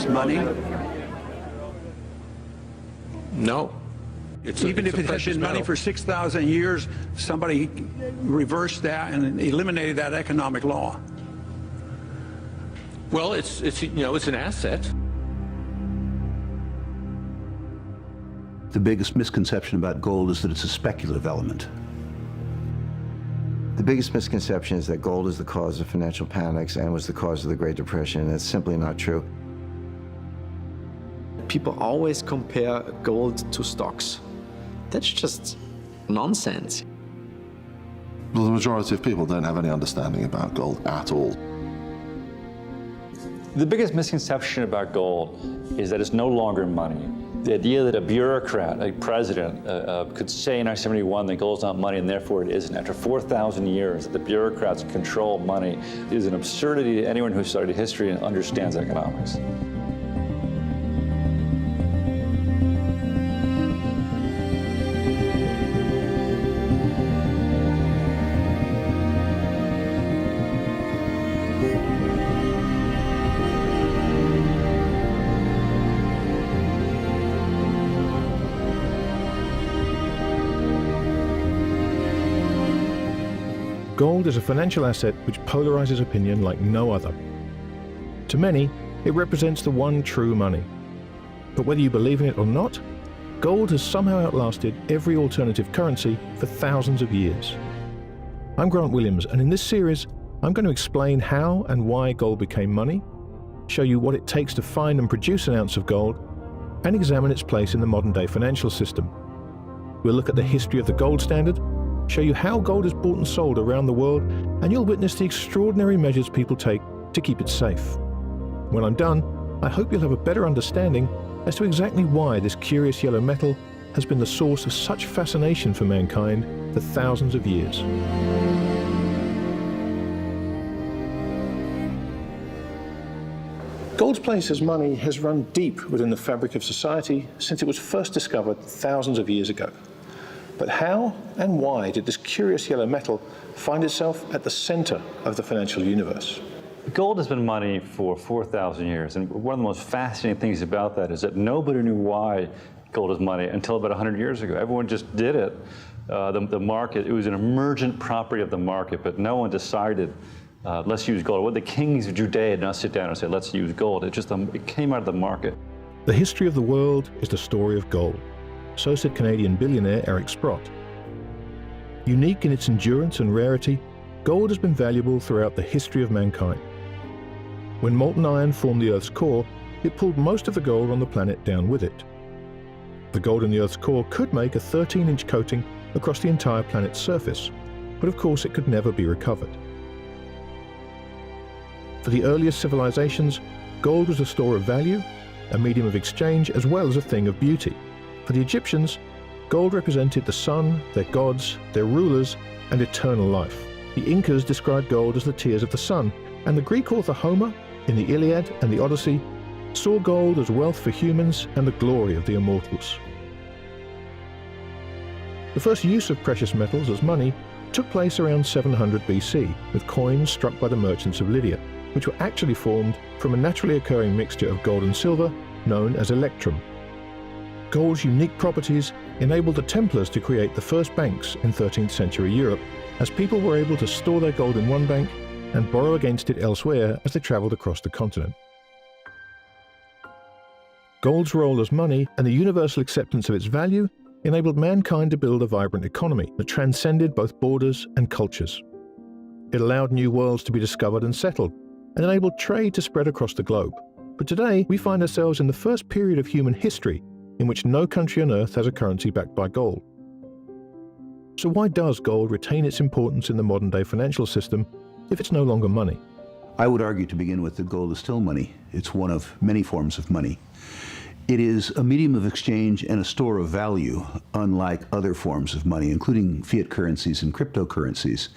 is money? No. Even if it had been money for 6,000 years, somebody reversed that and eliminated that economic law. Well, it's an asset. The biggest misconception about gold is that it's a speculative element. The biggest misconception is that gold is the cause of financial panics and was the cause of the Great Depression, and it's simply not true. People always compare gold to stocks. That's just nonsense. Well, the majority of people don't have any understanding about gold at all. The biggest misconception about gold is that it's no longer money. The idea that a bureaucrat, a president, could say in 1971 that gold's not money and therefore it isn't. After 4,000 years, that the bureaucrats control money is an absurdity to anyone who studied history and understands economics. Gold is a financial asset which polarizes opinion like no other. To many, it represents the one true money. But whether you believe in it or not, gold has somehow outlasted every alternative currency for thousands of years. I'm Grant Williams, and in this series, I'm going to explain how and why gold became money, show you what it takes to find and produce an ounce of gold, and examine its place in the modern-day financial system. We'll look at the history of the gold standard, show you how gold is bought and sold around the world, and you'll witness the extraordinary measures people take to keep it safe. When I'm done, I hope you'll have a better understanding as to exactly why this curious yellow metal has been the source of such fascination for mankind for thousands of years. Gold's place as money has run deep within the fabric of society since it was first discovered thousands of years ago. But how and why did this curious yellow metal find itself at the center of the financial universe? Gold has been money for 4,000 years, and one of the most fascinating things about that is that nobody knew why gold is money until about 100 years ago. Everyone just did it. The market, it was an emergent property of the market, but no one decided, let's use gold. Well, the kings of Judea did not sit down and say, let's use gold. It came out of the market. The history of the world is the story of gold. So said Canadian billionaire Eric Sprott. Unique in its endurance and rarity, gold has been valuable throughout the history of mankind. When molten iron formed the Earth's core, it pulled most of the gold on the planet down with it. The gold in the Earth's core could make a 13-inch coating across the entire planet's surface, but of course it could never be recovered. For the earliest civilizations, gold was a store of value, a medium of exchange, as well as a thing of beauty. For the Egyptians, gold represented the sun, their gods, their rulers, and eternal life. The Incas described gold as the tears of the sun, and the Greek author Homer, in the Iliad and the Odyssey, saw gold as wealth for humans and the glory of the immortals. The first use of precious metals as money took place around 700 BC, with coins struck by the merchants of Lydia, which were actually formed from a naturally occurring mixture of gold and silver known as electrum. Gold's unique properties enabled the Templars to create the first banks in 13th century Europe, as people were able to store their gold in one bank and borrow against it elsewhere as they traveled across the continent. Gold's role as money and the universal acceptance of its value enabled mankind to build a vibrant economy that transcended both borders and cultures. It allowed new worlds to be discovered and settled, and enabled trade to spread across the globe. But today, we find ourselves in the first period of human history in which no country on Earth has a currency backed by gold. So why does gold retain its importance in the modern-day financial system if it's no longer money? I would argue to begin with that gold is still money. It's one of many forms of money. It is a medium of exchange and a store of value, unlike other forms of money, including fiat currencies and cryptocurrencies.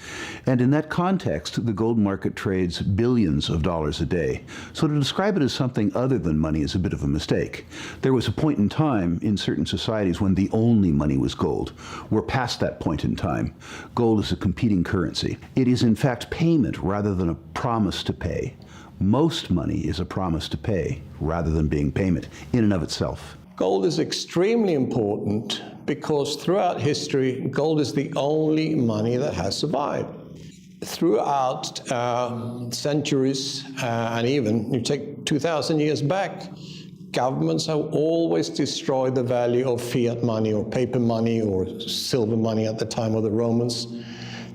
And in that context, the gold market trades billions of dollars a day. So to describe it as something other than money is a bit of a mistake. There was a point in time in certain societies when the only money was gold. We're past that point in time. Gold is a competing currency. It is in fact payment rather than a promise to pay. Most money is a promise to pay rather than being payment in and of itself. Gold is extremely important because throughout history, gold is the only money that has survived. Throughout centuries, and even you take 2,000 years back, governments have always destroyed the value of fiat money or paper money or silver money at the time of the Romans,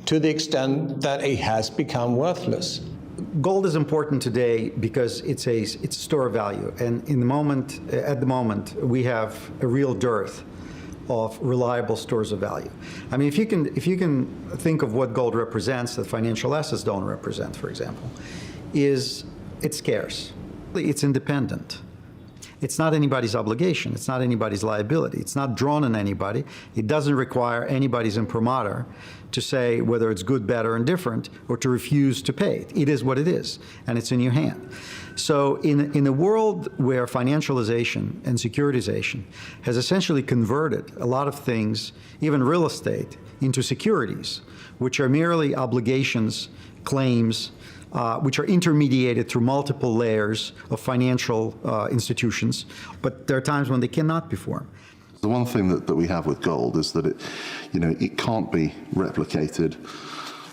to the extent that it has become worthless. Gold is important today because it's a store of value, and at the moment, we have a real dearth of reliable stores of value. I mean, if you can think of what gold represents that financial assets don't represent, for example, it's scarce, it's independent. It's not anybody's obligation. It's not anybody's liability. It's not drawn on anybody. It doesn't require anybody's imprimatur to say whether it's good, bad, or indifferent, or to refuse to pay it. It is what it is, and it's in your hand. So in a world where financialization and securitization has essentially converted a lot of things, even real estate, into securities, which are merely obligations, claims, which are intermediated through multiple layers of financial institutions, but there are times when they cannot be formed. The one thing that we have with gold is that it can't be replicated,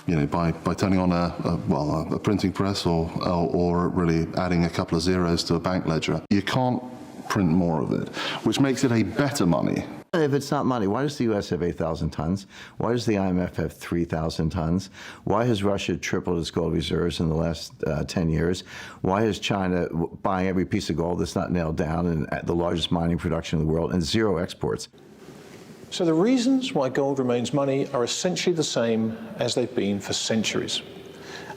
by turning on a printing press or really adding a couple of zeros to a bank ledger. You can't print more of it, which makes it a better money. If it's not money, why does the U.S. have 8,000 tons? Why does the IMF have 3,000 tons? Why has Russia tripled its gold reserves in the last 10 years? Why is China buying every piece of gold that's not nailed down and at the largest mining production in the world and zero exports? So the reasons why gold remains money are essentially the same as they've been for centuries.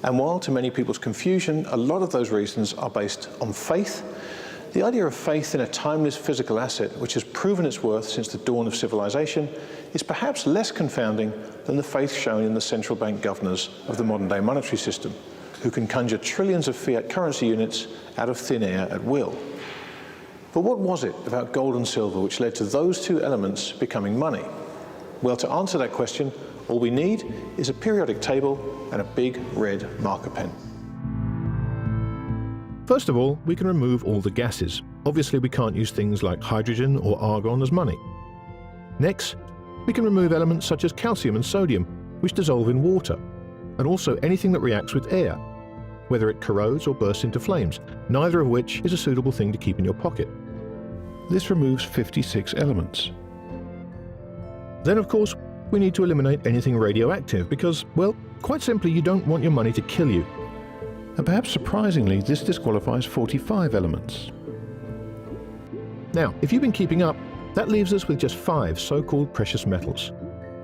And while to many people's confusion, a lot of those reasons are based on faith, the idea of faith in a timeless physical asset which has proven its worth since the dawn of civilization is perhaps less confounding than the faith shown in the central bank governors of the modern day monetary system, who can conjure trillions of fiat currency units out of thin air at will. But what was it about gold and silver which led to those two elements becoming money? Well, to answer that question, all we need is a periodic table and a big red marker pen. First of all, we can remove all the gases. Obviously, we can't use things like hydrogen or argon as money. Next, we can remove elements such as calcium and sodium, which dissolve in water, and also anything that reacts with air, whether it corrodes or bursts into flames, neither of which is a suitable thing to keep in your pocket. This removes 56 elements. Then, of course, we need to eliminate anything radioactive because, well, quite simply, you don't want your money to kill you. And perhaps surprisingly, this disqualifies 45 elements. Now, if you've been keeping up, that leaves us with just 5 so-called precious metals: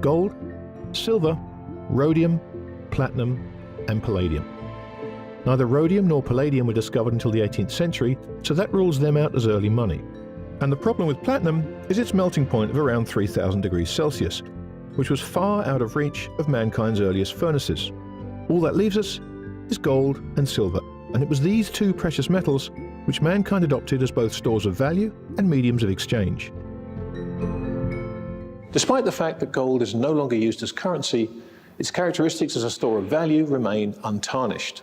gold, silver, rhodium, platinum, and palladium. Neither rhodium nor palladium were discovered until the 18th century, so that rules them out as early money. And the problem with platinum is its melting point of around 3,000 degrees Celsius, which was far out of reach of mankind's earliest furnaces. All that leaves us is gold and silver, and it was these two precious metals which mankind adopted as both stores of value and mediums of exchange. Despite the fact that gold is no longer used as currency, its characteristics as a store of value remain untarnished.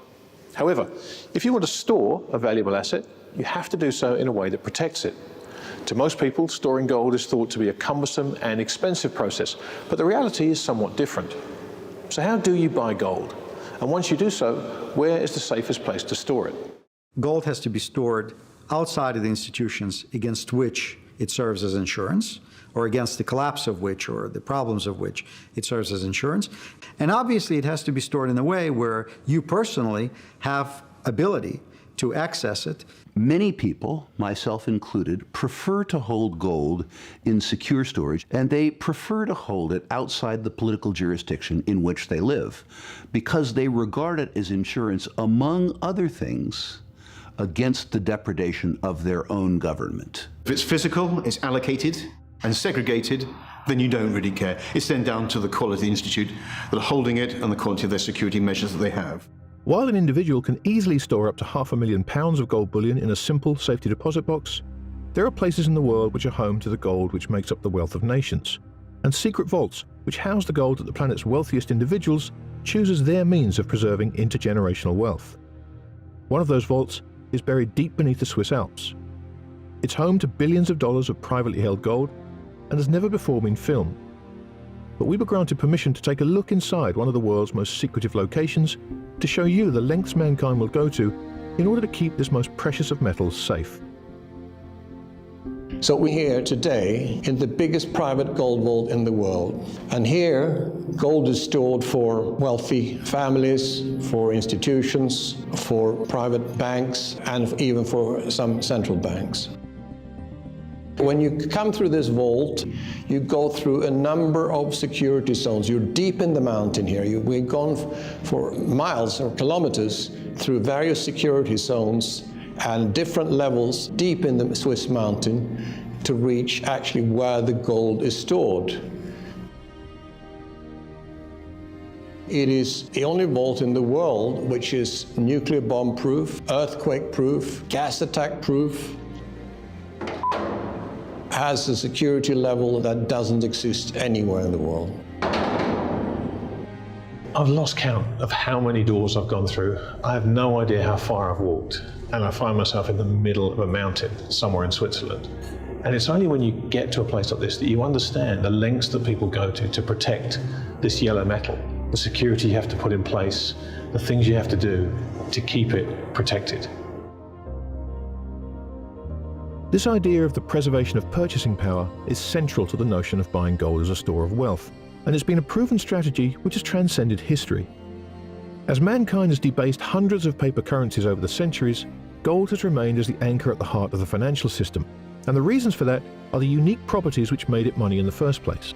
However, if you want to store a valuable asset, you have to do so in a way that protects it. To most people, storing gold is thought to be a cumbersome and expensive process, but the reality is somewhat different. So how do you buy gold? And once you do so, where is the safest place to store it? Gold has to be stored outside of the institutions against which it serves as insurance, or against the collapse of which, or the problems of which, it serves as insurance. And obviously, it has to be stored in a way where you personally have ability to access it. Many people, myself included, prefer to hold gold in secure storage, and they prefer to hold it outside the political jurisdiction in which they live, because they regard it as insurance, among other things, against the depredation of their own government. If it's physical, it's allocated and segregated, then you don't really care. It's then down to the Quality Institute that are holding it and the quality of their security measures that they have. While an individual can easily store up to £500,000 of gold bullion in a simple safety deposit box, there are places in the world which are home to the gold which makes up the wealth of nations, and secret vaults which house the gold that the planet's wealthiest individuals choose as their means of preserving intergenerational wealth. One of those vaults is buried deep beneath the Swiss Alps. It's home to billions of dollars of privately held gold and has never before been filmed. But we were granted permission to take a look inside one of the world's most secretive locations to show you the lengths mankind will go to in order to keep this most precious of metals safe. So we're here today in the biggest private gold vault in the world. And here, gold is stored for wealthy families, for institutions, for private banks, and even for some central banks. When you come through this vault, you go through a number of security zones. You're deep in the mountain here. We've gone for miles or kilometers through various security zones and different levels deep in the Swiss mountain to reach actually where the gold is stored. It is the only vault in the world which is nuclear bomb proof, earthquake proof, gas attack proof, has a security level that doesn't exist anywhere in the world. I've lost count of how many doors I've gone through. I have no idea how far I've walked, and I find myself in the middle of a mountain somewhere in Switzerland. And it's only when you get to a place like this that you understand the lengths that people go to protect this yellow metal, the security you have to put in place, the things you have to do to keep it protected. This idea of the preservation of purchasing power is central to the notion of buying gold as a store of wealth, and it's been a proven strategy which has transcended history. As mankind has debased hundreds of paper currencies over the centuries, gold has remained as the anchor at the heart of the financial system, and the reasons for that are the unique properties which made it money in the first place.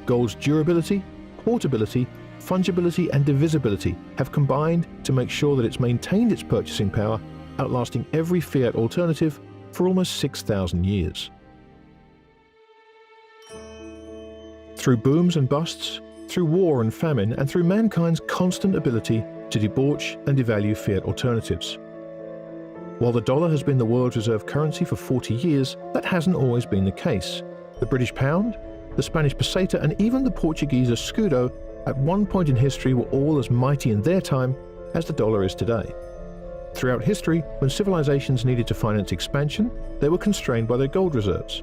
Gold's durability, portability, fungibility and divisibility have combined to make sure that it's maintained its purchasing power, outlasting every fiat alternative for almost 6,000 years. Through booms and busts, through war and famine, and through mankind's constant ability to debauch and devalue fiat alternatives. While the dollar has been the world's reserve currency for 40 years, that hasn't always been the case. The British pound, the Spanish peseta, and even the Portuguese escudo at one point in history were all as mighty in their time as the dollar is today. Throughout history, when civilizations needed to finance expansion, they were constrained by their gold reserves.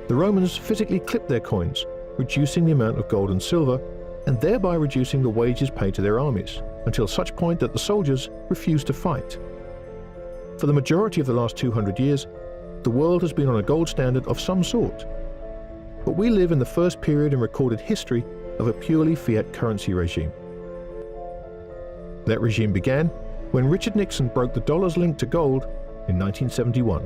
The Romans physically clipped their coins, reducing the amount of gold and silver, and thereby reducing the wages paid to their armies, until such point that the soldiers refused to fight. For the majority of the last 200 years, the world has been on a gold standard of some sort. But we live in the first period in recorded history of a purely fiat currency regime. That regime began when Richard Nixon broke the dollar's link to gold in 1971.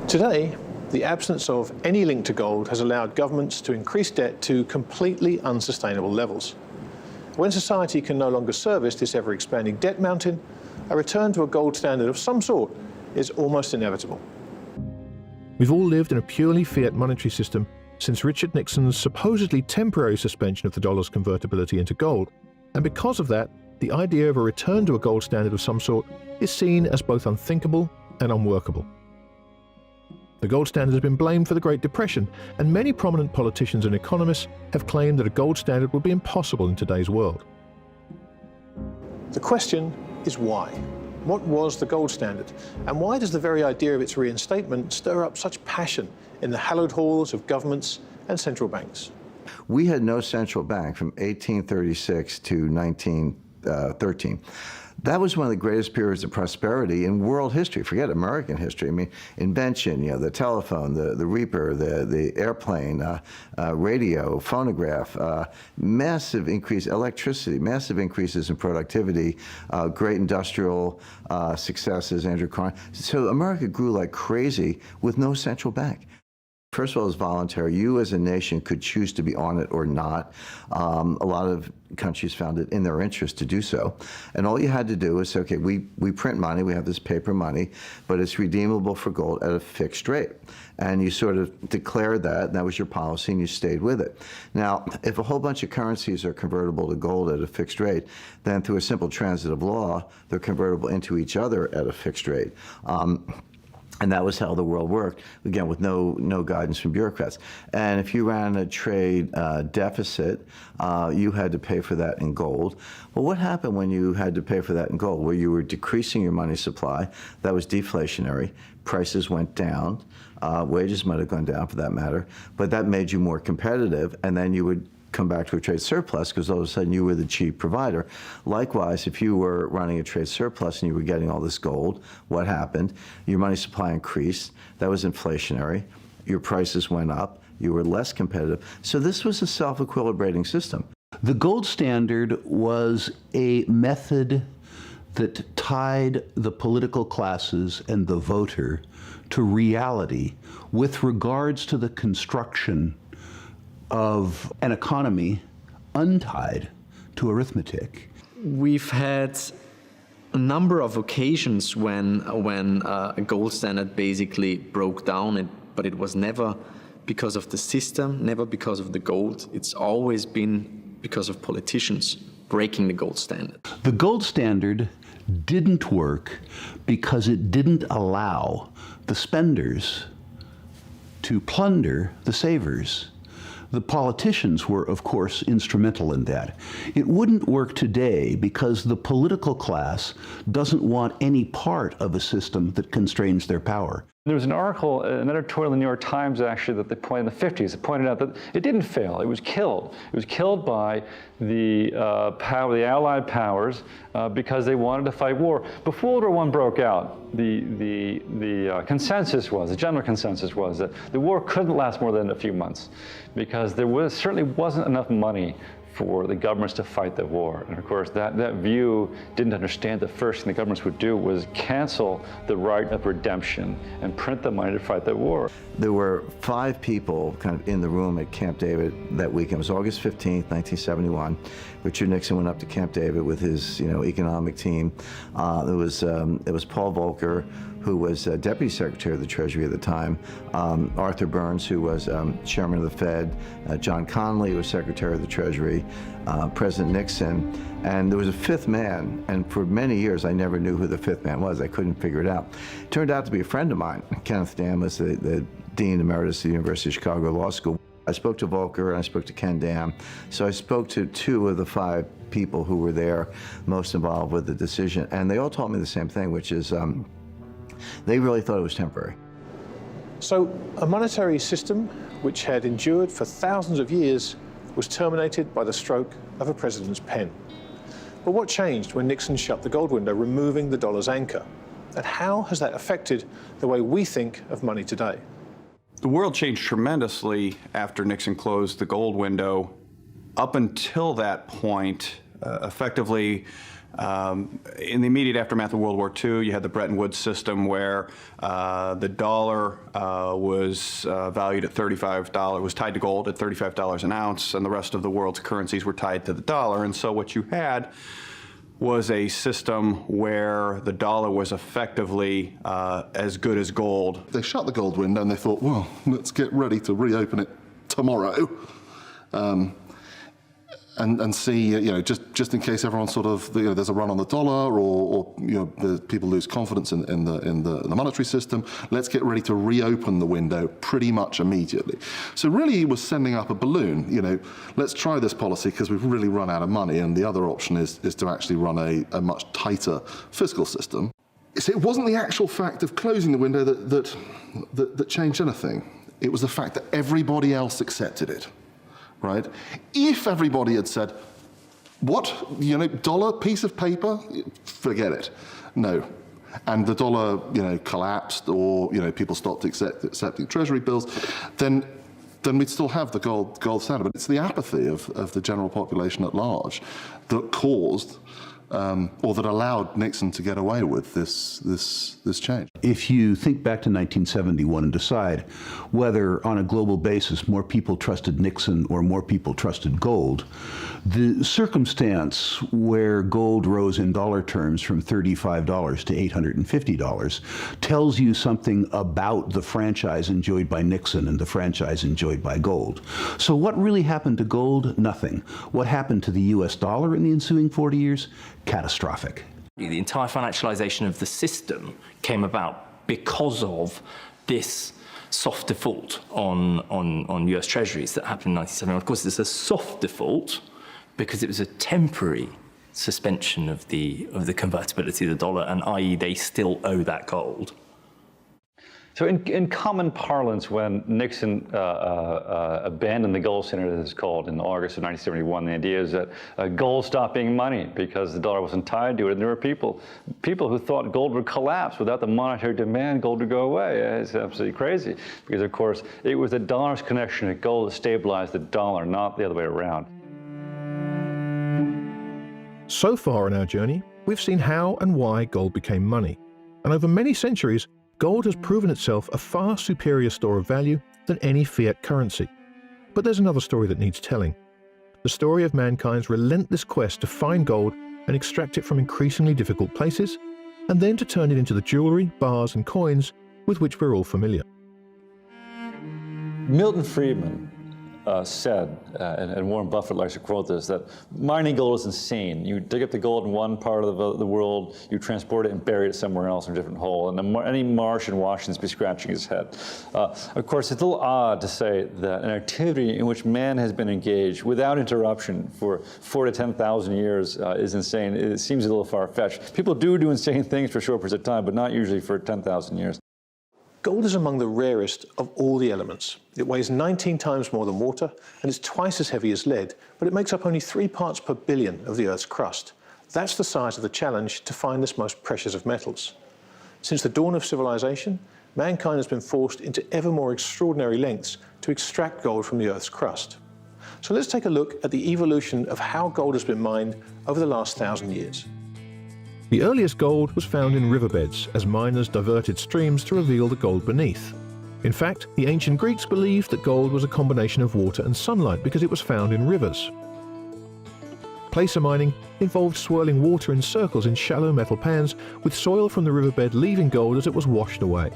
Today, the absence of any link to gold has allowed governments to increase debt to completely unsustainable levels. When society can no longer service this ever-expanding debt mountain, a return to a gold standard of some sort is almost inevitable. We've all lived in a purely fiat monetary system since Richard Nixon's supposedly temporary suspension of the dollar's convertibility into gold, and because of that, the idea of a return to a gold standard of some sort is seen as both unthinkable and unworkable. The gold standard has been blamed for the Great Depression, and many prominent politicians and economists have claimed that a gold standard would be impossible in today's world. The question is why? What was the gold standard? And why does the very idea of its reinstatement stir up such passion in the hallowed halls of governments and central banks? We had no central bank from 1836 to 1913. That was one of the greatest periods of prosperity in world history. Forget American history. I mean, invention, the telephone, the reaper, the airplane, radio, phonograph, massive increase, electricity, massive increases in productivity, great industrial successes, Andrew Carnegie. So America grew like crazy with no central bank. First of all, it's voluntary. You as a nation could choose to be on it or not. A lot of countries found it in their interest to do so. And all you had to do was say, okay, we print money, we have this paper money, but it's redeemable for gold at a fixed rate. And you sort of declared that, and that was your policy, and you stayed with it. Now, if a whole bunch of currencies are convertible to gold at a fixed rate, then through a simple transitive law, they're convertible into each other at a fixed rate. And that was how the world worked, again, with no guidance from bureaucrats. And if you ran a trade deficit, you had to pay for that in gold. Well, what happened when you had to pay for that in gold? Well, you were decreasing your money supply. That was deflationary. Prices went down. Wages might have gone down for that matter. But that made you more competitive, and then you would come back to a trade surplus because all of a sudden you were the cheap provider. Likewise, if you were running a trade surplus and you were getting all this gold, what happened? Your money supply increased. That was inflationary. Your prices went up. You were less competitive. So this was a self-equilibrating system. The gold standard was a method that tied the political classes and the voter to reality with regards to the construction of an economy untied to arithmetic. We've had a number of occasions when a gold standard basically broke down, but it was never because of the system, never because of the gold. It's always been because of politicians breaking the gold standard. The gold standard didn't work because it didn't allow the spenders to plunder the savers. The politicians were, of course, instrumental in that. It wouldn't work today because the political class doesn't want any part of a system that constrains their power. There was an article, an editorial in the New York Times actually that they pointed in the 50s. It pointed out that it didn't fail. It was killed. It was killed by the Allied powers because they wanted to fight war. Before World War I broke out, the consensus was, the general consensus was that the war couldn't last more than a few months because there certainly wasn't enough money for the governments to fight the war. And of course, that view didn't understand the first thing the governments would do was cancel the right of redemption and print the money to fight the war. There were 5 people kind of in the room at Camp David that weekend. It was August 15th, 1971. Richard Nixon went up to Camp David with his economic team. It was Paul Volcker, who was Deputy Secretary of the Treasury at the time, Arthur Burns, who was Chairman of the Fed, John Connally, who was Secretary of the Treasury, President Nixon, and there was a 5th man, and for many years I never knew who the 5th man was. I couldn't figure it out. It turned out to be a friend of mine. Kenneth Dam was the Dean Emeritus of the University of Chicago Law School. I spoke to Volcker and I spoke to Ken Dam. So I spoke to 2 of the 5 people who were there most involved with the decision, and they all told me the same thing, which is they really thought it was temporary. So a monetary system which had endured for thousands of years was terminated by the stroke of a president's pen. But what changed when Nixon shut the gold window, removing the dollar's anchor? And how has that affected the way we think of money today? The world changed tremendously after Nixon closed the gold window. Up until that point, effectively, in the immediate aftermath of World War II, you had the Bretton Woods system where the dollar was valued at $35, was tied to gold at $35 an ounce, and the rest of the world's currencies were tied to the dollar. And so what you had was a system where the dollar was effectively as good as gold. They shut the gold window and they thought, well, let's get ready to reopen it tomorrow. And see, just in case everyone sort of, there's a run on the dollar, or the people lose confidence in the monetary system. Let's get ready to reopen the window pretty much immediately. So really, he was sending up a balloon. Let's try this policy because we've really run out of money, and the other option is to actually run a much tighter fiscal system. So it wasn't the actual fact of closing the window that changed anything. It was the fact that everybody else accepted it. Right? If everybody had said, what, dollar, piece of paper, forget it. No. And the dollar, collapsed, or, people stopped accepting treasury bills, then we'd still have the gold standard. But it's the apathy of the general population at large that caused, or that allowed Nixon to get away with this change. If you think back to 1971 and decide whether on a global basis more people trusted Nixon or more people trusted gold, the circumstance where gold rose in dollar terms from $35 to $850 tells you something about the franchise enjoyed by Nixon and the franchise enjoyed by gold. So what really happened to gold? Nothing. What happened to the US dollar in the ensuing 40 years? Catastrophic. The entire financialization of the system came about because of this soft default on US Treasuries that happened in 1971. Of course, it's a soft default because it was a temporary suspension of the convertibility of the dollar, and i.e. they still owe that gold. So in common parlance, when Nixon abandoned the gold standard, as it's called, in August of 1971, the idea is that gold stopped being money because the dollar wasn't tied to it. And there were people who thought gold would collapse without the monetary demand, gold would go away. It's absolutely crazy because, of course, it was the dollar's connection to gold that stabilized the dollar, not the other way around. So far in our journey, we've seen how and why gold became money. And over many centuries, gold has proven itself a far superior store of value than any fiat currency. But there's another story that needs telling. The story of mankind's relentless quest to find gold and extract it from increasingly difficult places, and then to turn it into the jewelry, bars and coins with which we're all familiar. Milton Friedman said, and Warren Buffett likes to quote this, that mining gold is insane. You dig up the gold in one part of the world, you transport it and bury it somewhere else in a different hole, and any Martian in Washington's be scratching his head. Of course, it's a little odd to say that an activity in which man has been engaged without interruption for 4,000 to 10,000 years is insane. It seems a little far-fetched. People do insane things for short periods of time, but not usually for 10,000 years. Gold is among the rarest of all the elements. It weighs 19 times more than water, and it's twice as heavy as lead, but it makes up only 3 parts per billion of the Earth's crust. That's the size of the challenge to find this most precious of metals. Since the dawn of civilization, mankind has been forced into ever more extraordinary lengths to extract gold from the Earth's crust. So let's take a look at the evolution of how gold has been mined over the last 1,000 years. The earliest gold was found in riverbeds as miners diverted streams to reveal the gold beneath. In fact, the ancient Greeks believed that gold was a combination of water and sunlight because it was found in rivers. Placer mining involved swirling water in circles in shallow metal pans, with soil from the riverbed leaving gold as it was washed away.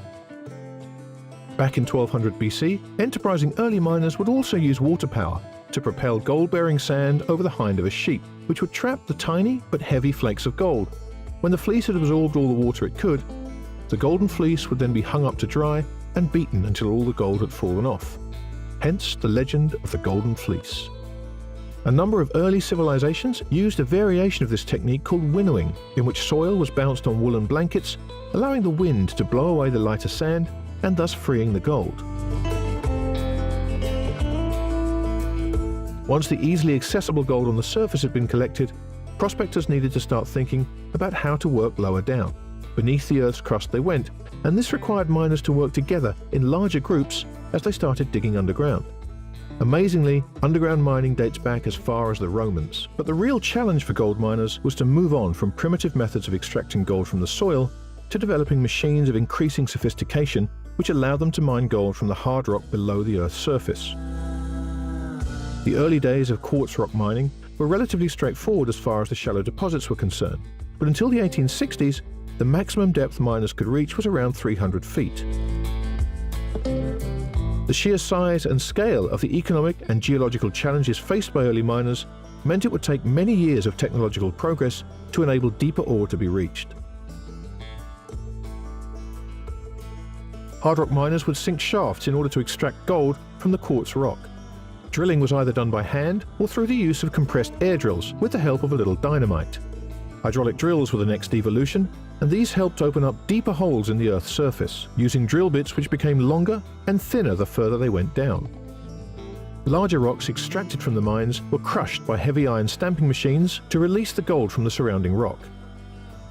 Back in 1200 BC, enterprising early miners would also use water power to propel gold-bearing sand over the hind of a sheep, which would trap the tiny but heavy flakes of gold. When the fleece had absorbed all the water it could, the golden fleece would then be hung up to dry and beaten until all the gold had fallen off. Hence the legend of the golden fleece. A number of early civilizations used a variation of this technique called winnowing, in which soil was bounced on woolen blankets, allowing the wind to blow away the lighter sand and thus freeing the gold. Once the easily accessible gold on the surface had been collected, prospectors needed to start thinking about how to work lower down. Beneath the Earth's crust they went, and this required miners to work together in larger groups as they started digging underground. Amazingly, underground mining dates back as far as the Romans. But the real challenge for gold miners was to move on from primitive methods of extracting gold from the soil to developing machines of increasing sophistication which allowed them to mine gold from the hard rock below the Earth's surface. The early days of quartz rock mining were relatively straightforward as far as the shallow deposits were concerned, but until the 1860s, the maximum depth miners could reach was around 300 feet. The sheer size and scale of the economic and geological challenges faced by early miners meant it would take many years of technological progress to enable deeper ore to be reached. Hard rock miners would sink shafts in order to extract gold from the quartz rock. Drilling was either done by hand or through the use of compressed air drills with the help of a little dynamite. Hydraulic drills were the next evolution, and these helped open up deeper holes in the Earth's surface, using drill bits which became longer and thinner the further they went down. Larger rocks extracted from the mines were crushed by heavy iron stamping machines to release the gold from the surrounding rock.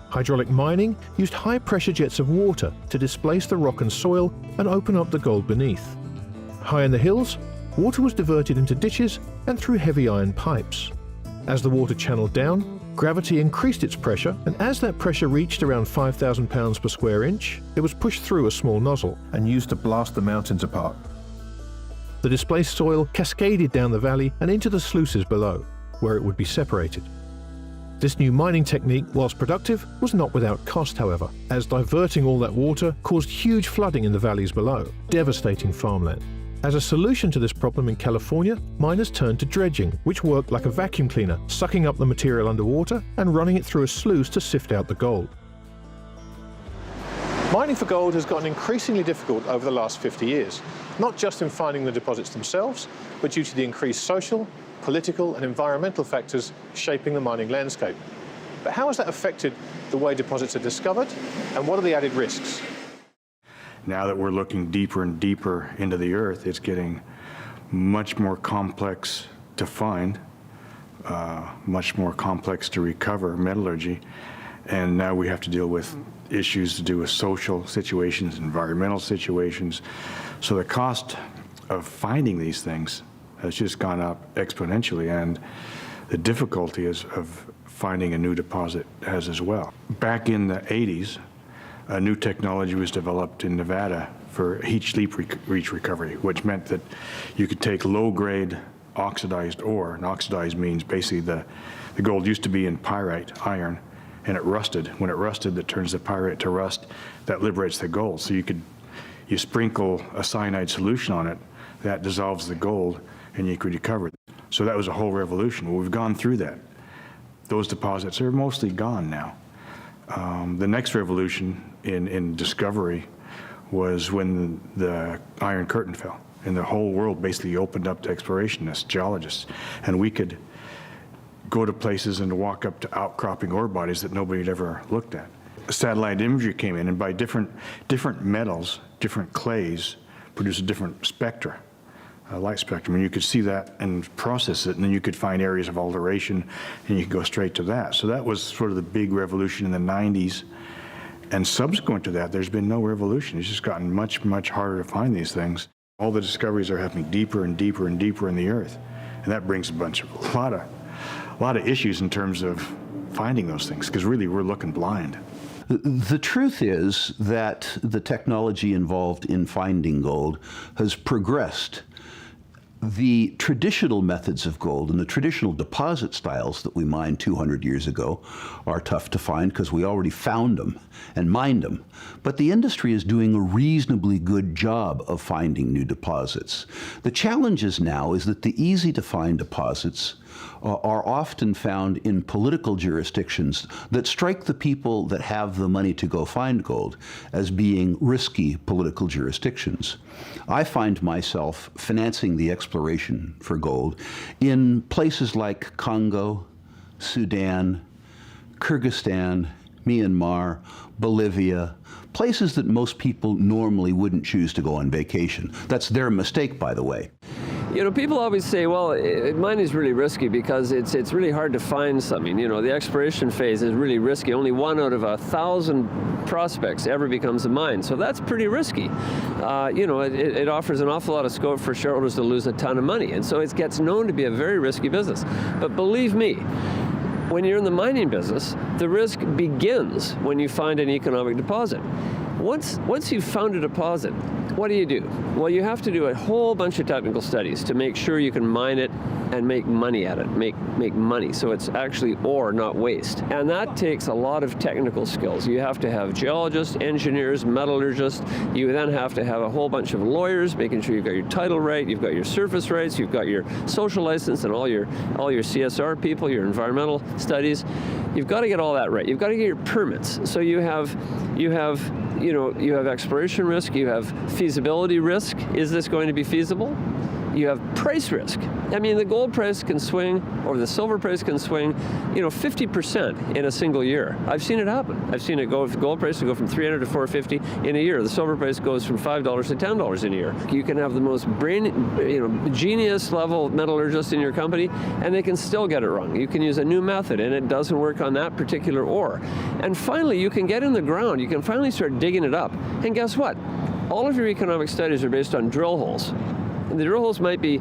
Hydraulic mining used high-pressure jets of water to displace the rock and soil and open up the gold beneath. High in the hills, water was diverted into ditches and through heavy iron pipes. As the water channeled down, gravity increased its pressure, and as that pressure reached around 5,000 pounds per square inch, it was pushed through a small nozzle and used to blast the mountains apart. The displaced soil cascaded down the valley and into the sluices below, where it would be separated. This new mining technique, whilst productive, was not without cost, however, as diverting all that water caused huge flooding in the valleys below, devastating farmland. As a solution to this problem in California, miners turned to dredging, which worked like a vacuum cleaner, sucking up the material underwater and running it through a sluice to sift out the gold. Mining for gold has gotten increasingly difficult over the last 50 years, not just in finding the deposits themselves, but due to the increased social, political and environmental factors shaping the mining landscape. But how has that affected the way deposits are discovered, and what are the added risks? Now that we're looking deeper and deeper into the earth, it's getting much more complex to find, much more complex to recover metallurgy, and now we have to deal with issues to do with social situations, environmental situations. So the cost of finding these things has just gone up exponentially, and the difficulty of finding a new deposit has as well. Back in the 80s, a new technology was developed in Nevada for heat leach recovery, which meant that you could take low-grade oxidized ore, and oxidized means basically the gold used to be in pyrite, iron, and it rusted. When it rusted, that turns the pyrite to rust, that liberates the gold. So you sprinkle a cyanide solution on it, that dissolves the gold, and you could recover it. So that was a whole revolution. Well, we've gone through that. Those deposits are mostly gone now. The next revolution in discovery was when the Iron Curtain fell, and the whole world basically opened up to explorationists, geologists, and we could go to places and walk up to outcropping ore bodies that nobody had ever looked at. Satellite imagery came in, and by different metals, different clays, produce a different spectra, light spectrum, and you could see that and process it, and then you could find areas of alteration, and you could go straight to that. So that was sort of the big revolution in the 90s, and subsequent to that, there's been no revolution. It's just gotten much, much harder to find these things. All the discoveries are happening deeper and deeper and deeper in the earth, and that brings a lot of issues in terms of finding those things, because really we're looking blind. The truth is that the technology involved in finding gold has progressed. The traditional methods of gold and the traditional deposit styles that we mined 200 years ago are tough to find because we already found them and mined them. But the industry is doing a reasonably good job of finding new deposits. The challenge now is that the easy to find deposits are often found in political jurisdictions that strike the people that have the money to go find gold as being risky political jurisdictions. I find myself financing the exploration for gold in places like Congo, Sudan, Kyrgyzstan, Myanmar, Bolivia, places that most people normally wouldn't choose to go on vacation. That's their mistake, by the way. You know, people always say, well, mining is really risky because it's really hard to find something. You know, the exploration phase is really risky. Only 1 out of 1,000 prospects ever becomes a mine. So that's pretty risky. You know, it offers an awful lot of scope for shareholders to lose a ton of money. And so it gets known to be a very risky business. But believe me, when you're in the mining business, the risk begins when you find an economic deposit. Once you've found a deposit, what do? Well, you have to do a whole bunch of technical studies to make sure you can mine it and make money at it, make money. So it's actually ore, not waste. And that takes a lot of technical skills. You have to have geologists, engineers, metallurgists. You then have to have a whole bunch of lawyers, making sure you've got your title right, you've got your surface rights, you've got your social license and all your CSR people, your environmental studies. You've got to get all that right. You've got to get your permits. So you have exploration risk, you have feasibility risk. Is this going to be feasible? You have price risk. I mean, the gold price can swing, or the silver price can swing, 50% in a single year. I've seen it happen. I've seen it go, the gold price will go from 300 to 450 in a year. The silver price goes from $5 to $10 in a year. You can have the most genius level metallurgist in your company, and they can still get it wrong. You can use a new method, and it doesn't work on that particular ore. And finally, you can get in the ground. You can finally start digging it up. And guess what? All of your economic studies are based on drill holes. And the drill holes might be,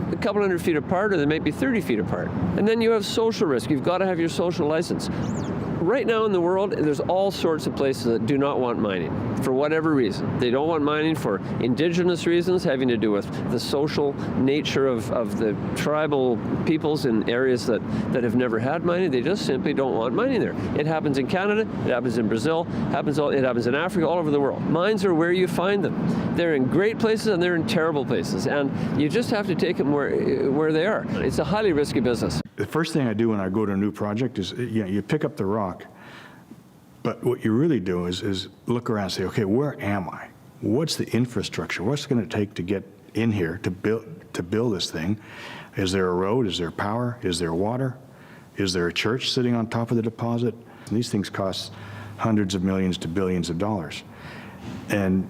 a couple hundred feet apart, or they might be 30 feet apart. And then you have social risk. You've got to have your social license. Right now in the world, there's all sorts of places that do not want mining for whatever reason. They don't want mining for indigenous reasons, having to do with the social nature of the tribal peoples in areas that have never had mining. They just simply don't want mining there. It happens in Canada, it happens in Brazil, it happens in Africa, all over the world. Mines are where you find them. They're in great places and they're in terrible places, and you just have to take them where they are. It's a highly risky business. The first thing I do when I go to a new project is, you pick up the rock, But what you really do is look around and say, okay, where am I? What's the infrastructure? What's it going to take to get in here to build this thing? Is there a road? Is there power? Is there water? Is there a church sitting on top of the deposit? And these things cost hundreds of millions to billions of dollars. And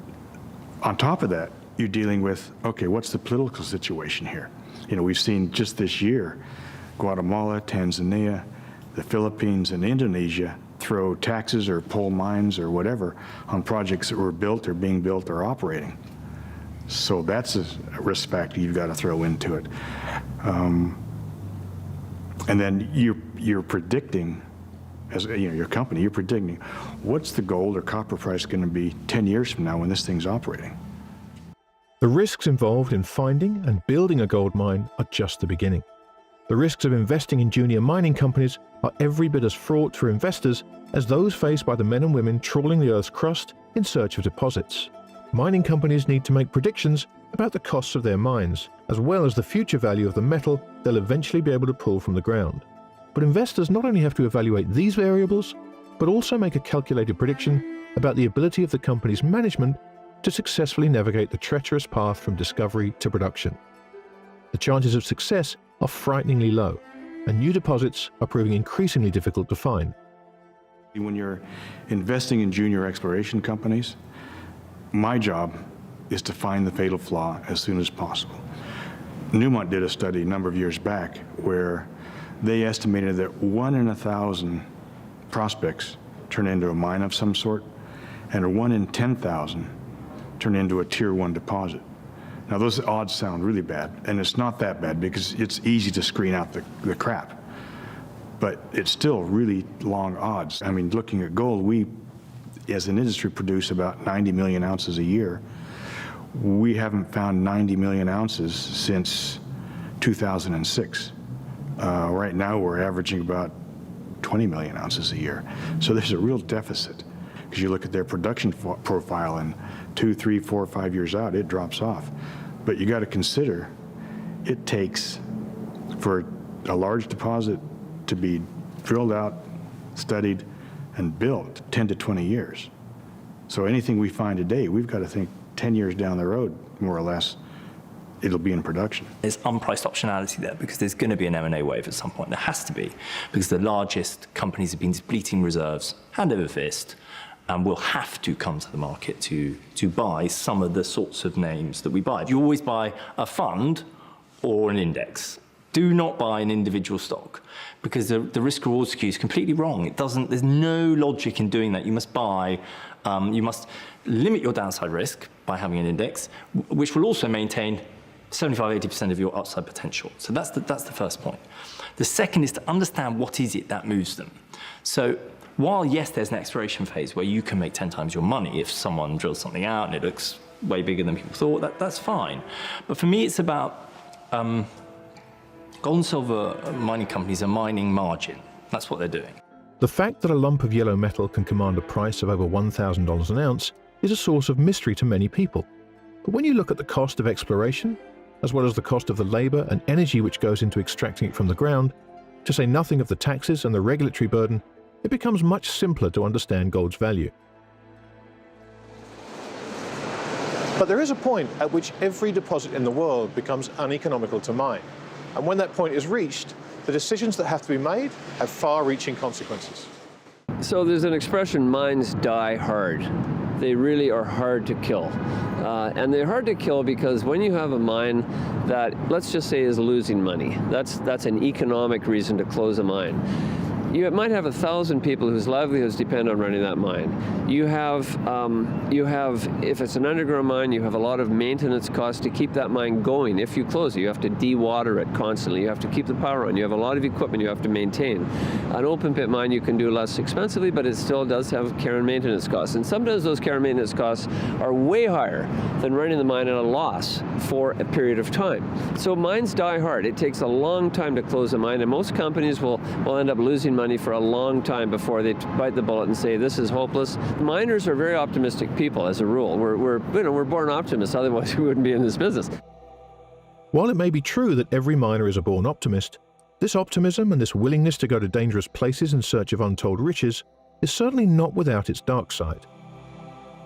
on top of that, you're dealing with, okay, what's the political situation here? You know, we've seen just this year, Guatemala, Tanzania, the Philippines, and Indonesia throw taxes or pull mines or whatever on projects that were built or being built or operating. So that's a risk factor you've got to throw into it. And then you're predicting, as you know, your company, you're predicting what's the gold or copper price going to be 10 years from now when this thing's operating. The risks involved in finding and building a gold mine are just the beginning. The risks of investing in junior mining companies are every bit as fraught for investors as those faced by the men and women trawling the Earth's crust in search of deposits. Mining companies need to make predictions about the costs of their mines, as well as the future value of the metal they'll eventually be able to pull from the ground. But investors not only have to evaluate these variables, but also make a calculated prediction about the ability of the company's management to successfully navigate the treacherous path from discovery to production. The chances of success are frighteningly low, and new deposits are proving increasingly difficult to find. When you're investing in junior exploration companies, my job is to find the fatal flaw as soon as possible. Newmont did a study a number of years back where they estimated that 1 in 1,000 prospects turn into a mine of some sort, and 1 in 10,000 turn into a tier 1 deposit. Now those odds sound really bad, and it's not that bad because it's easy to screen out the crap. But it's still really long odds. I mean, looking at gold, we, as an industry, produce about 90 million ounces a year. We haven't found 90 million ounces since 2006. Right now, we're averaging about 20 million ounces a year. So there's a real deficit. Because you look at their production profile and 2, 3, 4, 5 years out, it drops off. But you got to consider, it takes for a large deposit to be drilled out, studied, and built 10 to 20 years. So anything we find today, we've got to think 10 years down the road, more or less, it'll be in production. There's unpriced optionality there because there's going to be an M&A wave at some point. There has to be, because the largest companies have been depleting reserves hand over fist, and will have to come to the market to buy some of the sorts of names that we buy. You always buy a fund or an index. Do not buy an individual stock, because the risk-reward skew is completely wrong. There's no logic in doing that. You must buy, you must limit your downside risk by having an index, which will also maintain 75–80% of your upside potential. So that's the first point. The second is to understand what is it that moves them. So while, yes, there's an exploration phase where you can make 10 times your money if someone drills something out and it looks way bigger than people thought, that's fine. But for me, it's about gold and silver mining companies are mining margin. That's what they're doing. The fact that a lump of yellow metal can command a price of over $1,000 an ounce is a source of mystery to many people. But when you look at the cost of exploration, as well as the cost of the labor and energy which goes into extracting it from the ground, to say nothing of the taxes and the regulatory burden, it becomes much simpler to understand gold's value. But there is a point at which every deposit in the world becomes uneconomical to mine. And when that point is reached, the decisions that have to be made have far-reaching consequences. So there's an expression, mines die hard. They really are hard to kill. And they're hard to kill because when you have a mine that, let's just say, is losing money, that's an economic reason to close a mine. You might have 1,000 people whose livelihoods depend on running that mine. You have, if it's an underground mine, you have a lot of maintenance costs to keep that mine going. If you close it, you have to de-water it constantly. You have to keep the power on. You have a lot of equipment you have to maintain. An open pit mine you can do less expensively, but it still does have care and maintenance costs. And sometimes those care and maintenance costs are way higher than running the mine at a loss for a period of time. So mines die hard. It takes a long time to close a mine, and most companies will end up losing money for a long time before they bite the bullet and say this is hopeless. Miners are very optimistic people as a rule. We're born optimists, otherwise we wouldn't be in this business. While it may be true that every miner is a born optimist, this optimism and this willingness to go to dangerous places in search of untold riches is certainly not without its dark side.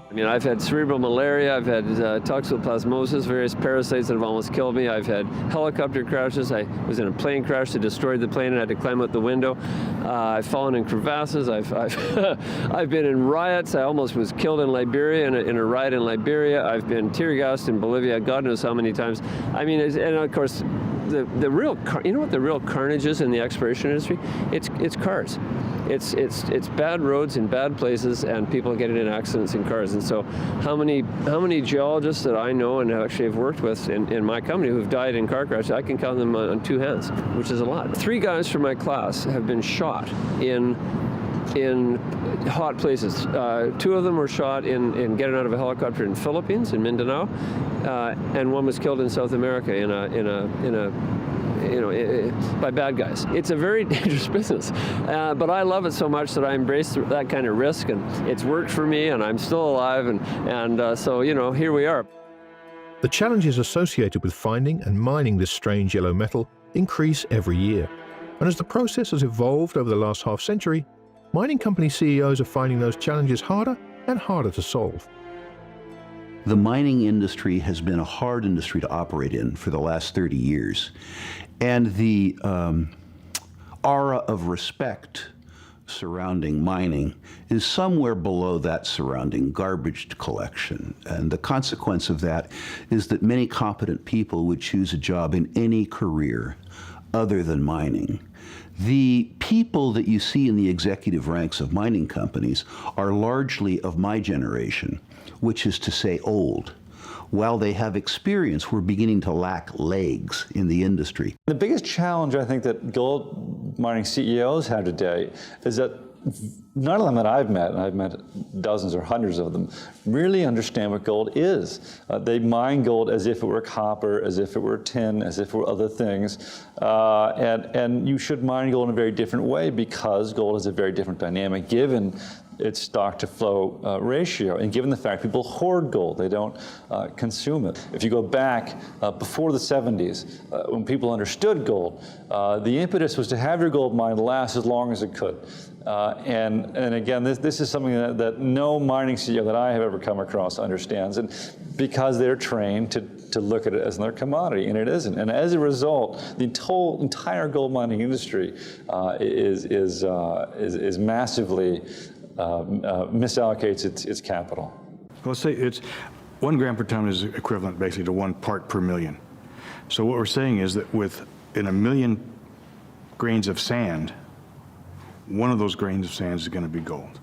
I mean, I've had cerebral malaria, I've had toxoplasmosis, various parasites that have almost killed me. I've had helicopter crashes. I was in a plane crash that destroyed the plane and I had to climb out the window. I've fallen in crevasses. I've I've been in riots. I almost was killed in Liberia in a riot in Liberia. I've been tear gassed in Bolivia, God knows how many times. I mean, and of course, the real, you know what the real carnage is in the exploration industry? It's cars. It's bad roads in bad places and people getting in accidents in cars. And so how many geologists that I know and actually have worked with in my company who've died in car crashes, I can count them on two hands, which is a lot. 3 guys from my class have been shot in hot places. 2 of them were shot in getting out of a helicopter in Philippines, in Mindanao, and 1 was killed in South America by bad guys. It's a very dangerous business, but I love it so much that I embrace that kind of risk, and it's worked for me, and I'm still alive, and so, you know, here we are. The challenges associated with finding and mining this strange yellow metal increase every year, and as the process has evolved over the last half-century, mining company CEOs are finding those challenges harder and harder to solve. The mining industry has been a hard industry to operate in for the last 30 years. And the aura of respect surrounding mining is somewhere below that surrounding garbage collection. And the consequence of that is that many competent people would choose a job in any career other than mining. The people that you see in the executive ranks of mining companies are largely of my generation, which is to say old. While they have experience, we're beginning to lack legs in the industry. The biggest challenge I think that gold mining CEOs have today is that none of them that I've met, and I've met dozens or hundreds of them, really understand what gold is. They mine gold as if it were copper, as if it were tin, as if it were other things. And you should mine gold in a very different way because gold has a very different dynamic given its stock to flow ratio, and given the fact people hoard gold, they don't consume it. If you go back before the 70s, when people understood gold, the impetus was to have your gold mine last as long as it could. And again, this is something that no mining CEO that I have ever come across understands, and because they're trained to look at it as their commodity, and it isn't. And as a result, the entire gold mining industry is massively misallocates its capital. Let's say it's 1 gram per ton is equivalent basically to 1 part per million. So what we're saying is that in 1 million grains of sand, 1 of those grains of sand is going to be gold.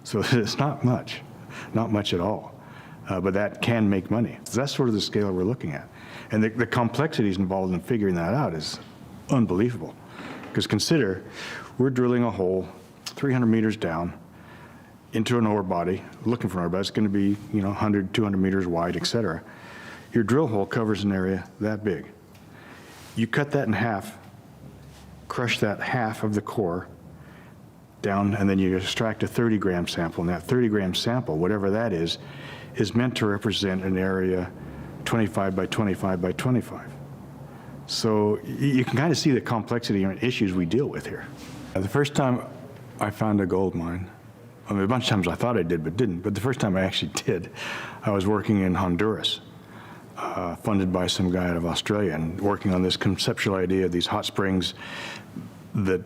So it's not much at all, but that can make money. So that's sort of the scale we're looking at. And the complexities involved in figuring that out is unbelievable. Because consider, we're drilling a hole 300 meters down into an ore body, looking for an ore body. It's going to be 100, 200 meters wide, et cetera. Your drill hole covers an area that big. You cut that in half, crush that half of the core down, and then you extract a 30-gram sample. And that 30-gram sample, whatever that is meant to represent an area 25 by 25 by 25. So you can kind of see the complexity and issues we deal with here. The first time I found a gold mine, I mean, a bunch of times I thought I did but didn't, but the first time I actually did, I was working in Honduras, funded by some guy out of Australia, and working on this conceptual idea of these hot springs that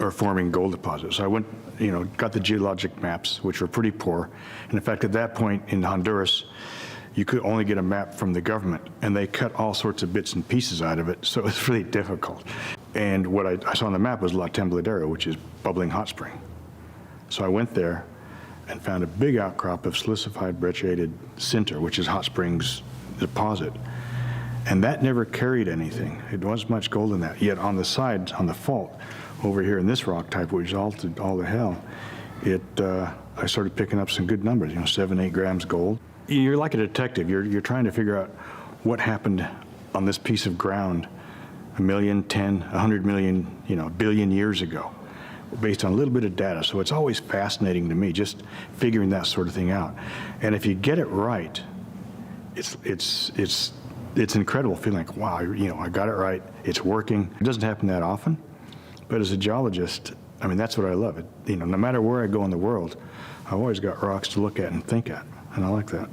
are forming gold deposits. So I went, got the geologic maps, which were pretty poor. And in fact, at that point in Honduras, you could only get a map from the government, and they cut all sorts of bits and pieces out of it, so it was really difficult. And what I saw on the map was La Tembladera, which is bubbling hot spring. So I went there and found a big outcrop of silicified brecciated sinter, which is hot springs deposit. And that never carried anything. It wasn't much gold in that. Yet on the sides, on the fault, over here in this rock type, which is all the hell, I started picking up some good numbers, 7, 8 grams gold. You're like a detective. You're trying to figure out what happened on this piece of ground 1 million, 10, 100 million, billion years ago, based on a little bit of data. So it's always fascinating to me, just figuring that sort of thing out. And if you get it right, it's an incredible feeling. Like, wow, I got it right. It's working. It doesn't happen that often, but as a geologist, I mean, that's what I love. No matter where I go in the world, I've always got rocks to look at and think at, and I like that.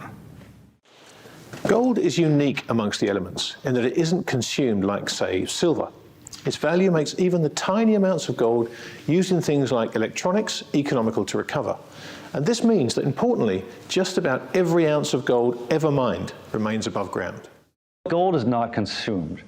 Gold is unique amongst the elements in that it isn't consumed like, say, silver. Its value makes even the tiny amounts of gold used in things like electronics economical to recover. And this means that, importantly, just about every ounce of gold ever mined remains above ground. Gold is not consumed.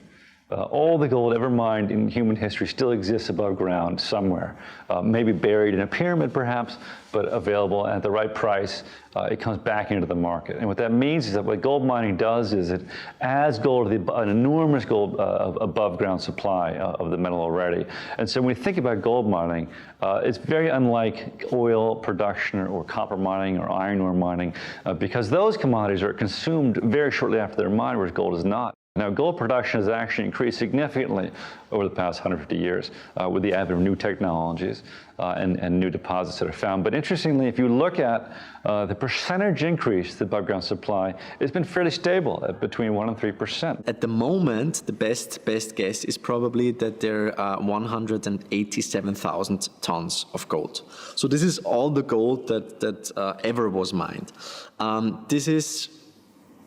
All the gold ever mined in human history still exists above ground somewhere, maybe buried in a pyramid perhaps, but available at the right price. It comes back into the market. And what that means is that what gold mining does is it adds gold to an enormous gold above ground supply of the metal already. And so when we think about gold mining, it's very unlike oil production or copper mining or iron ore mining, because those commodities are consumed very shortly after they're mined, whereas gold is not. Now, gold production has actually increased significantly over the past 150 years with the advent of new technologies and new deposits that are found. But interestingly, if you look at the percentage increase to the above ground supply, it's been fairly stable at between 1% and 3%. At the moment, the best guess is probably that there are 187,000 tons of gold. So this is all the gold that ever was mined. This is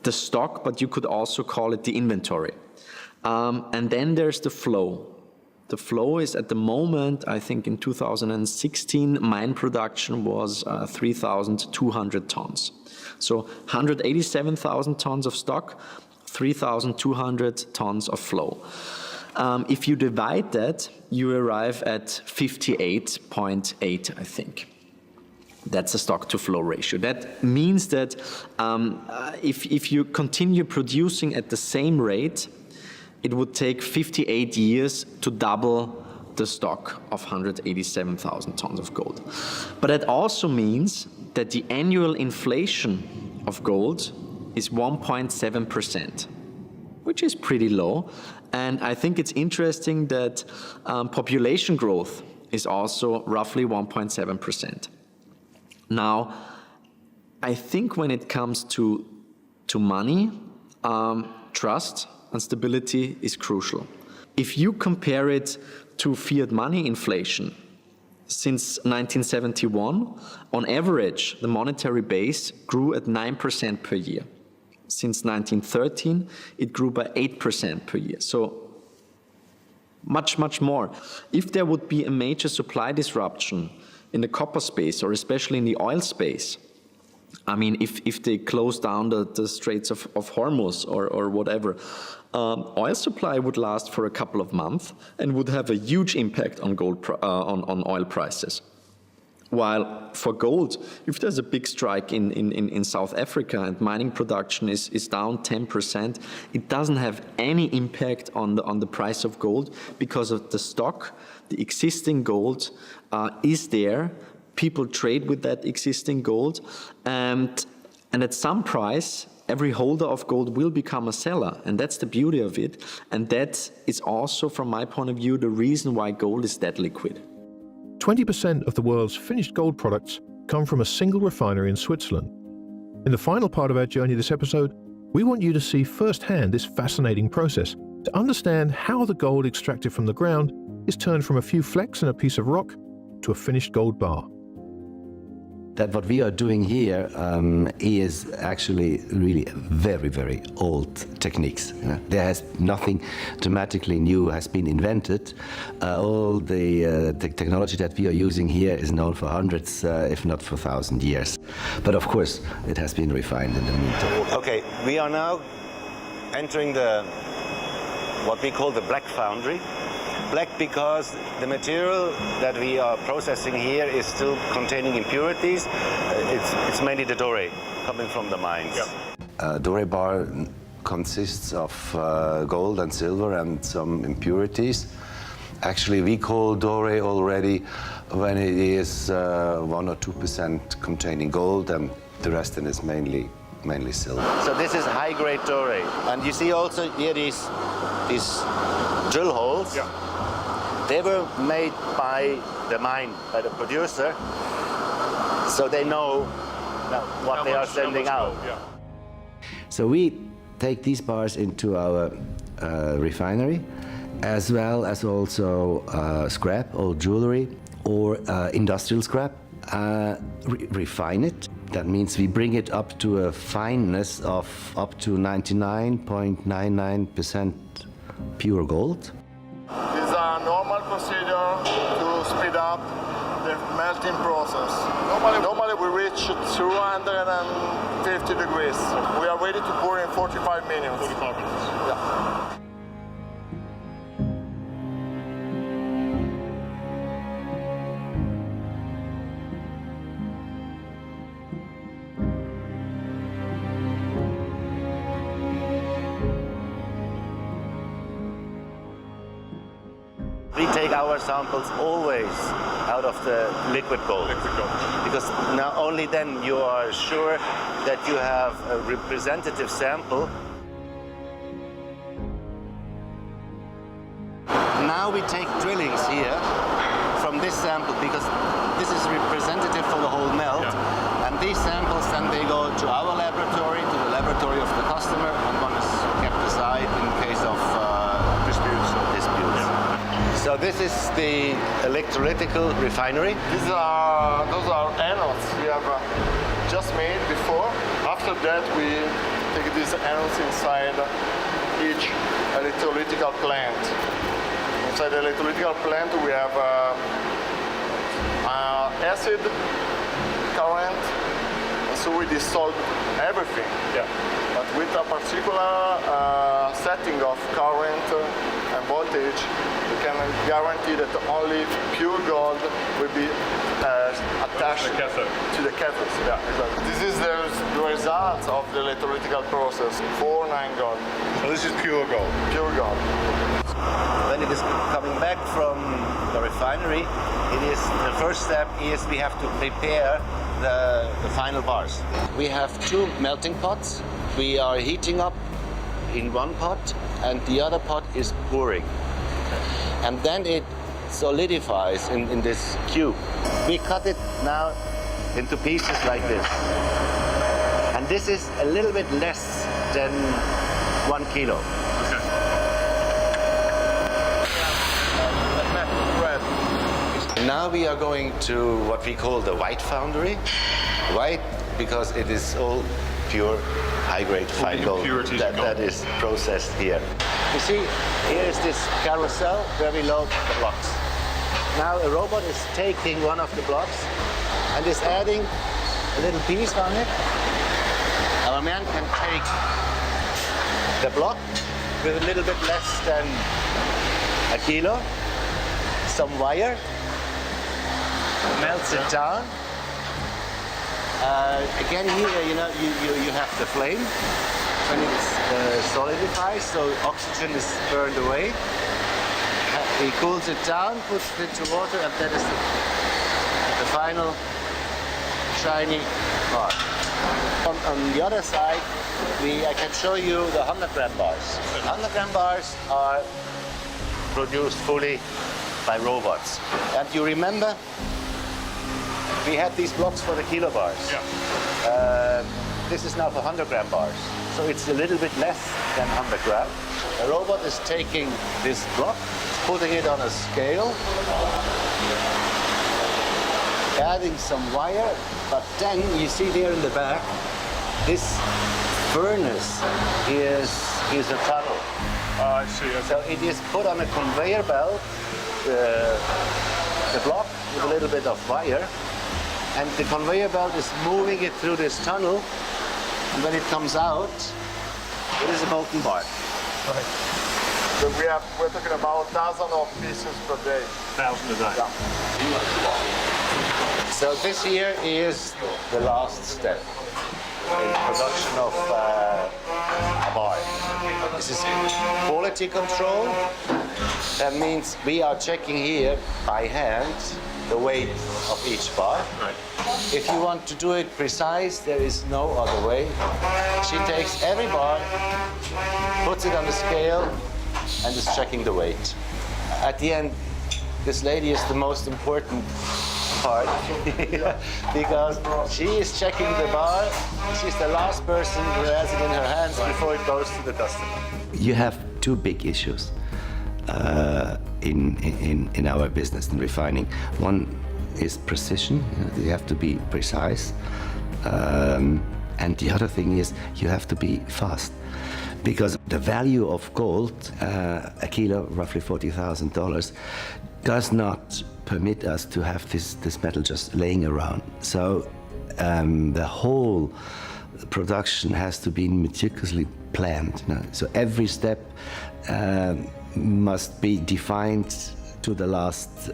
the stock, but you could also call it the inventory. And then there's the flow. The flow is at the moment, I think in 2016, mine production was 3,200 tons. So 187,000 tons of stock, 3,200 tons of flow. If you divide that, you arrive at 58.8, I think. That's a stock-to-flow ratio. That means that if you continue producing at the same rate, it would take 58 years to double the stock of 187,000 tons of gold. But that also means that the annual inflation of gold is 1.7%, which is pretty low. And I think it's interesting that population growth is also roughly 1.7%. Now, I think when it comes to money, trust and stability is crucial. If you compare it to fiat money inflation, since 1971, on average, the monetary base grew at 9% per year. Since 1913, it grew by 8% per year. So much, much more. If there would be a major supply disruption in the copper space, or especially in the oil space, I mean, if they close down the Straits of Hormuz or whatever, oil supply would last for a couple of months and would have a huge impact on on oil prices. While for gold, if there's a big strike in South Africa and mining production is down 10%, it doesn't have any impact on the price of gold, because of the stock, the existing gold is there. People trade with that existing gold, and at some price, every holder of gold will become a seller, and that's the beauty of it. And that is also, from my point of view, the reason why gold is that liquid. 20% of the world's finished gold products come from a single refinery in Switzerland. In the final part of our journey this episode, we want you to see firsthand this fascinating process, to understand how the gold extracted from the ground is turned from a few flecks in a piece of rock to a finished gold bar. That what we are doing here is actually really very, very old techniques. There has nothing dramatically new has been invented. All the technology that we are using here is known for hundreds, if not for 1,000 years. But of course, it has been refined in the meantime. Okay, we are now entering what we call the black foundry. Black because the material that we are processing here is still containing impurities. It's mainly the doré coming from the mines. Doré bar consists of gold and silver and some impurities. Actually, we call doré already when it is 1 or 2% containing gold, and the rest is mainly silver. So this is high-grade doré, and you see also here these drill holes. Yeah. They were made by the mine, by the producer, so they know what they are sending out. Yeah. So we take these bars into our refinery, as well as also scrap, old jewelry, or industrial scrap, refine it. That means we bring it up to a fineness of up to 99.99% pure gold. This is a normal procedure to speed up the melting process. Normally we reach 250 degrees. We are ready to pour in 45 minutes. 45 minutes. Yeah. We take our samples always out of the liquid gold. Because now only then you are sure that you have a representative sample. Now we take drillings here from this sample because this is representative for the whole melt. Yeah. And these samples then they go to our laboratory, to the laboratory of the customer, and one is kept aside in case of disputes. Yeah. So this is the electrolytical refinery. Those are anodes we have just made before. After that, we take these anodes inside each electrolytical plant. Inside the electrolytical plant, we have acid, current, and so we dissolve everything. Yeah. But with a particular setting of current and voltage, we can guarantee that only pure gold will be attached to the cathode. Yeah, exactly. This is the result of the electrolytical process for 9 gold. So this is pure gold? Pure gold. When it is coming back from the refinery, the first step is we have to prepare the final bars. We have 2 melting pots. We are heating up in one pot, and the other pot is pouring. And then it solidifies in this cube. We cut it now into pieces like this. And this is a little bit less than 1 kilo. Now we are going to what we call the white foundry. White because it is all pure high-grade fine gold that is processed here. You see, here is this carousel where we load the blocks. Now a robot is taking one of the blocks and is adding a little piece on it. Our man can take the block with a little bit less than a kilo, some wire, melts it down. Again here, you have the flame when it solidifies, so oxygen is burned away. He cools it down, puts it into water, and that is the final shiny bar. On the other side, I can show you the 100-gram bars. 100-gram bars are produced fully by robots. And you remember, we had these blocks for the kilo bars. Yeah. This is now for 100-gram bars. So it's a little bit less than 100 gram. The robot is taking this block, putting it on a scale, adding some wire, but then you see there in the back, this furnace is a tunnel. I see. Okay. So it is put on a conveyor belt, the block with a little bit of wire, and the conveyor belt is moving it through this tunnel, and when it comes out, it is a molten bar. Right. So we're talking about thousands of pieces per day. 1,000 a day. Yeah. So this here is the last step in production of a bar. This is quality control. That means we are checking here by hand the weight of each bar. Right. If you want to do it precise, there is no other way. She takes every bar, puts it on the scale, and is checking the weight. At the end, this lady is the most important part because she is checking the bar. She's the last person who has it in her hands before it goes to the customer. You have two big issues. in our business in refining. One is precision. You have to be precise. And the other thing is you have to be fast. Because the value of gold, a kilo, roughly $40,000, does not permit us to have this metal just laying around. So the whole production has to be meticulously planned. So every step must be defined to the last,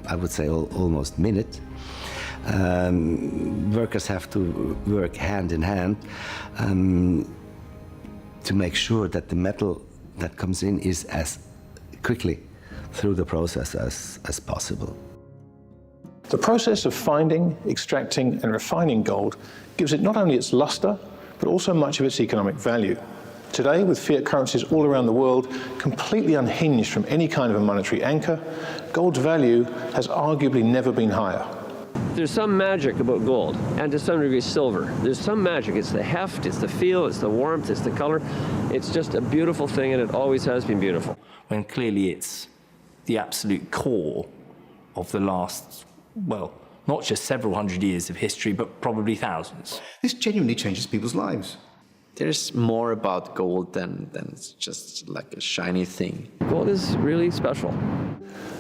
I would say, almost minute. Workers have to work hand in hand to make sure that the metal that comes in is as quickly through the process as possible. The process of finding, extracting and refining gold gives it not only its luster, but also much of its economic value. Today, with fiat currencies all around the world completely unhinged from any kind of a monetary anchor, gold's value has arguably never been higher. There's some magic about gold, and to some degree silver. There's some magic. It's the heft, it's the feel, it's the warmth, it's the color. It's just a beautiful thing, and it always has been beautiful. When clearly it's the absolute core of the last, well, not just several hundred years of history, but probably thousands. This genuinely changes people's lives. There's more about gold than it's just like a shiny thing. Gold is really special.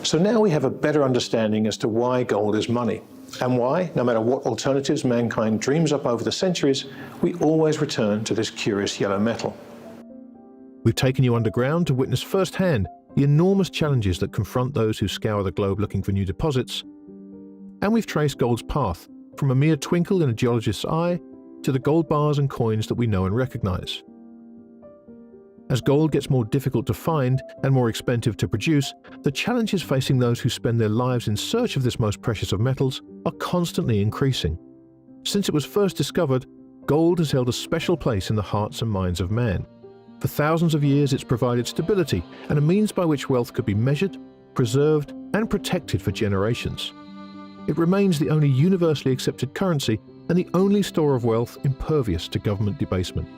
So now we have a better understanding as to why gold is money, and why, no matter what alternatives mankind dreams up over the centuries, we always return to this curious yellow metal. We've taken you underground to witness firsthand the enormous challenges that confront those who scour the globe looking for new deposits. And we've traced gold's path from a mere twinkle in a geologist's eye to the gold bars and coins that we know and recognize. As gold gets more difficult to find and more expensive to produce, the challenges facing those who spend their lives in search of this most precious of metals are constantly increasing. Since it was first discovered, gold has held a special place in the hearts and minds of man. For thousands of years, it's provided stability and a means by which wealth could be measured, preserved, and protected for generations. It remains the only universally accepted currency and the only store of wealth impervious to government debasement.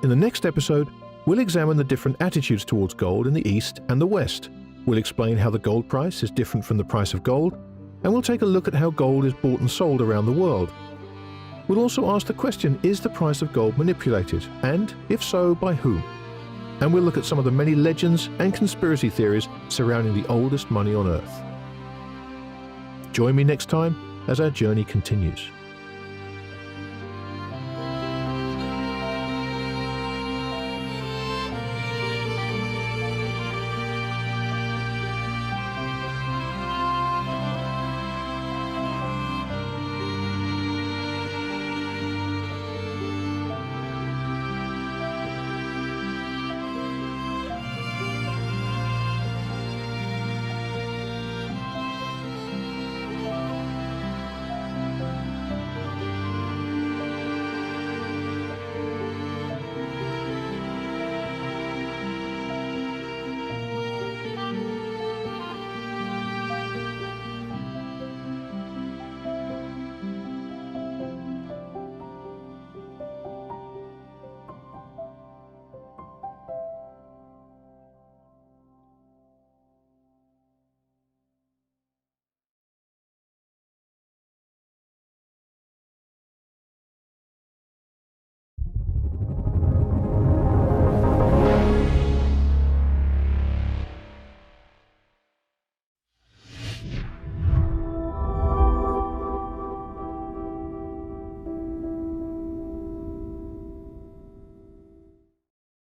In the next episode, we'll examine the different attitudes towards gold in the East and the West. We'll explain how the gold price is different from the price of gold, and we'll take a look at how gold is bought and sold around the world. We'll also ask the question, is the price of gold manipulated, and if so, by whom? And we'll look at some of the many legends and conspiracy theories surrounding the oldest money on Earth. Join me next time as our journey continues.